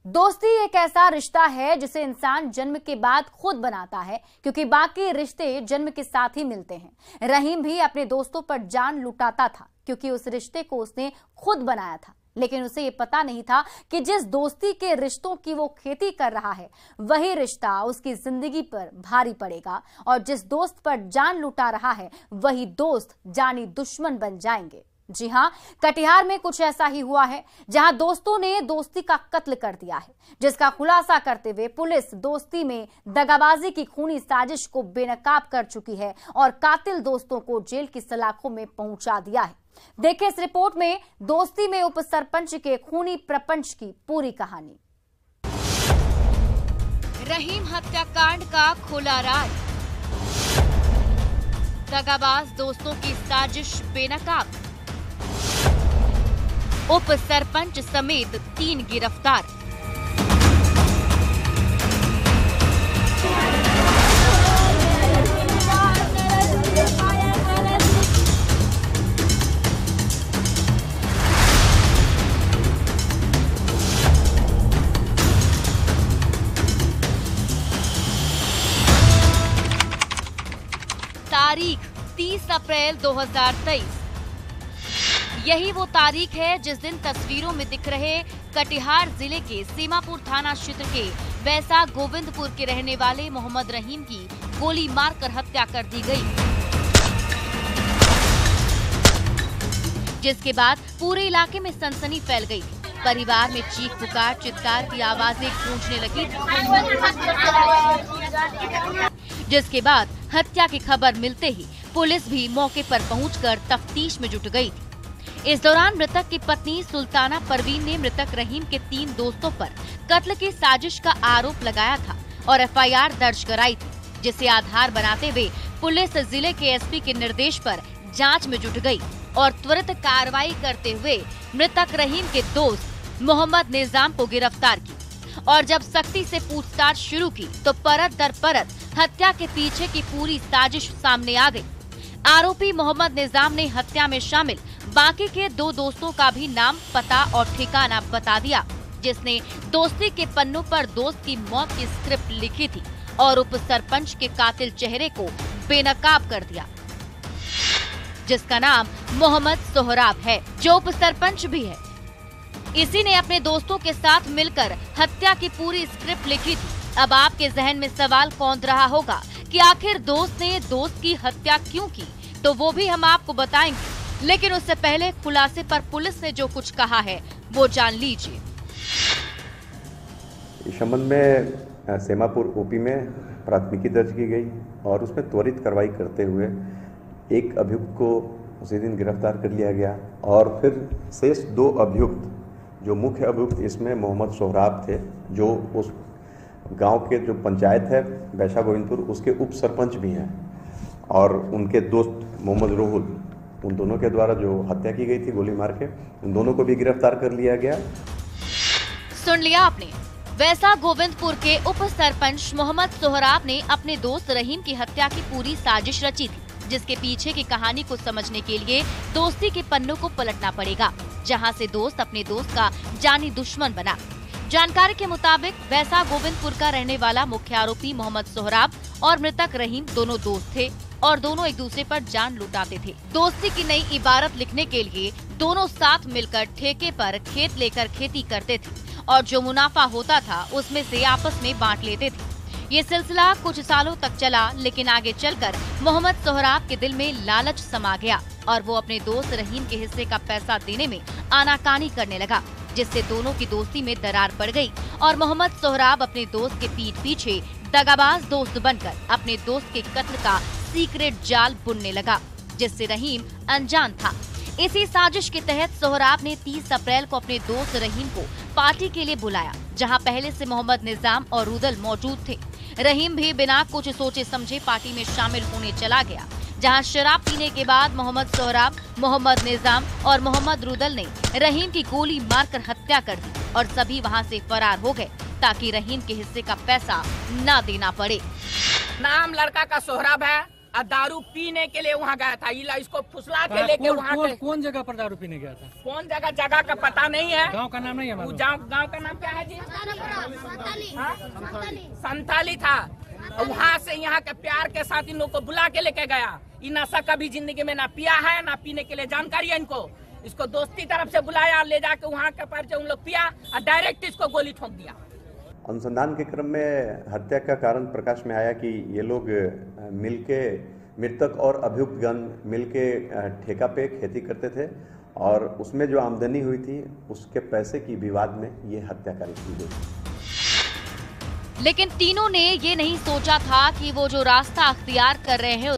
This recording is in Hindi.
दोस्ती एक ऐसा रिश्ता है जिसे इंसान जन्म के बाद खुद बनाता है, क्योंकि बाकी रिश्ते जन्म के साथ ही मिलते हैं। रहीम भी अपने दोस्तों पर जान लुटाता था क्योंकि उस रिश्ते को उसने खुद बनाया था, लेकिन उसे ये पता नहीं था कि जिस दोस्ती के रिश्तों की वो खेती कर रहा है वही रिश्ता उसकी जिंदगी पर भारी पड़ेगा, और जिस दोस्त पर जान लुटा रहा है वही दोस्त जानी दुश्मन बन जाएंगे। जी हां, कटिहार में कुछ ऐसा ही हुआ है, जहां दोस्तों ने दोस्ती का कत्ल कर दिया है, जिसका खुलासा करते हुए पुलिस दोस्ती में दगाबाजी की खूनी साजिश को बेनकाब कर चुकी है और कातिल दोस्तों को जेल की सलाखों में पहुंचा दिया है। देखिए इस रिपोर्ट में दोस्ती में उप सरपंच के खूनी प्रपंच की पूरी कहानी। रहीम हत्याकांड का खुला राज, दगाबाज दोस्तों की साजिश बेनकाब, उप सरपंच समेत 3 गिरफ्तार। तारीख 30 अप्रैल 2023। यही वो तारीख है जिस दिन तस्वीरों में दिख रहे कटिहार जिले के सीमापुर थाना क्षेत्र के वैसा गोविंदपुर के रहने वाले मोहम्मद रहीम की गोली मारकर हत्या कर दी गई, जिसके बाद पूरे इलाके में सनसनी फैल गई। परिवार में चीख पुकार चित्कार की आवाजें गूंजने लगी, जिसके बाद हत्या की खबर मिलते ही पुलिस भी मौके पर पहुंचकर तफ्तीश में जुट गई थी। इस दौरान मृतक की पत्नी सुल्ताना परवीन ने मृतक रहीम के 3 दोस्तों पर कत्ल की साजिश का आरोप लगाया था और एफआईआर दर्ज कराई थी, जिसे आधार बनाते हुए पुलिस जिले के एसपी के निर्देश पर जांच में जुट गई और त्वरित कार्रवाई करते हुए मृतक रहीम के दोस्त मोहम्मद निजाम को गिरफ्तार की और जब सख्ती से पूछताछ शुरू की तो परत दर परत हत्या के पीछे की पूरी साजिश सामने आ गई। आरोपी मोहम्मद निजाम ने हत्या में शामिल बाकी के 2 दोस्तों का भी नाम, पता और ठिकाना बता दिया, जिसने दोस्ती के पन्नों पर दोस्त की मौत की स्क्रिप्ट लिखी थी और उप सरपंच के कातिल चेहरे को बेनकाब कर दिया, जिसका नाम मोहम्मद सोहराब है, जो उप सरपंच भी है। इसी ने अपने दोस्तों के साथ मिलकर हत्या की पूरी स्क्रिप्ट लिखी थी। अब आपके जहन में सवाल कौंध रहा होगा कि आखिर दोस्त ने दोस्त की हत्या क्यों की, तो वो भी हम आपको बताएंगे, लेकिन उससे पहले खुलासे पर पुलिस ने जो कुछ कहा है वो जान लीजिए। इस संबंध में सीमापुर ओपी में प्राथमिकी दर्ज की गई और उसमें त्वरित कार्रवाई करते हुए एक अभियुक्त को उसी दिन गिरफ्तार कर लिया गया और फिर शेष 2 अभियुक्त, जो मुख्य अभियुक्त इसमें मोहम्मद सोहराब थे, जो उस गांव के जो पंचायत है वैसा गोविंदपुर, उसके उप सरपंच भी हैं, और उनके दोस्त मोहम्मद रोहुल, उन दोनों के द्वारा जो हत्या की गई थी गोली मार के, उन दोनों को भी गिरफ्तार कर लिया गया। सुन लिया आपने, वैसा गोविंदपुर के उप सरपंच मोहम्मद सोहराब ने अपने दोस्त रहीम की हत्या की पूरी साजिश रची थी, जिसके पीछे की कहानी को समझने के लिए दोस्ती के पन्नों को पलटना पड़ेगा, जहां से दोस्त अपने दोस्त का जानी दुश्मन बना। जानकारी के मुताबिक वैसा गोविंदपुर का रहने वाला मुख्य आरोपी मोहम्मद सोहराब और मृतक रहीम दोनों दोस्त थे और दोनों एक दूसरे पर जान लुटाते थे। दोस्ती की नई इबारत लिखने के लिए दोनों साथ मिलकर ठेके पर खेत लेकर खेती करते थे और जो मुनाफा होता था उसमें से आपस में बांट लेते थे। ये सिलसिला कुछ सालों तक चला, लेकिन आगे चलकर मोहम्मद सोहराब के दिल में लालच समा गया और वो अपने दोस्त रहीम के हिस्से का पैसा देने में आनाकानी करने लगा, जिससे दोनों की दोस्ती में दरार पड़ गई और मोहम्मद सोहराब अपने दोस्त के पीठ पीछे दगाबाज दोस्त बनकर अपने दोस्त के कत्ल का सीक्रेट जाल बुनने लगा, जिससे रहीम अनजान था। इसी साजिश के तहत सोहराब ने 30 अप्रैल को अपने दोस्त रहीम को पार्टी के लिए बुलाया, जहां पहले से मोहम्मद निजाम और रुदल मौजूद थे। रहीम भी बिना कुछ सोचे समझे पार्टी में शामिल होने चला गया, जहां शराब पीने के बाद मोहम्मद सोहराब, मोहम्मद निजाम और मोहम्मद रुदल ने रहीम की गोली मारकर हत्या कर दी और सभी वहां से फरार हो गए ताकि रहीम के हिस्से का पैसा न देना पड़े। नाम लड़का का सोहराब है दारू पीने के लिए वहाँ गया था। इसको फुसला के लेके वहाँ कौन जगह पर दारू पीने गया था? कौन जगह का पता नहीं है। गांव का नाम नहीं है? गांव का नाम क्या है जी? संताली था। वहाँ से यहाँ के प्यार के साथ इन लोग को बुला के लेके गया। ये नशा कभी जिंदगी में ना पिया है, ना पीने के लिए जानकारी है इनको। इसको दोस्ती तरफ से बुलाया, ले जाके वहाँ के पर उन लोग पिया और डायरेक्ट इसको गोली ठोक दिया। अनुसंधान के क्रम में हत्या का कारण प्रकाश में आया कि ये लोग मिलके, मृतक और अभियुक्तगण मिलके ठेका पे खेती करते थे और उसमें जो आमदनी हुई थी उसके पैसे की विवाद में ये हत्याकांड की गई। लेकिन तीनों ने ये नहीं सोचा था कि वो जो रास्ता अख्तियार कर रहे हैं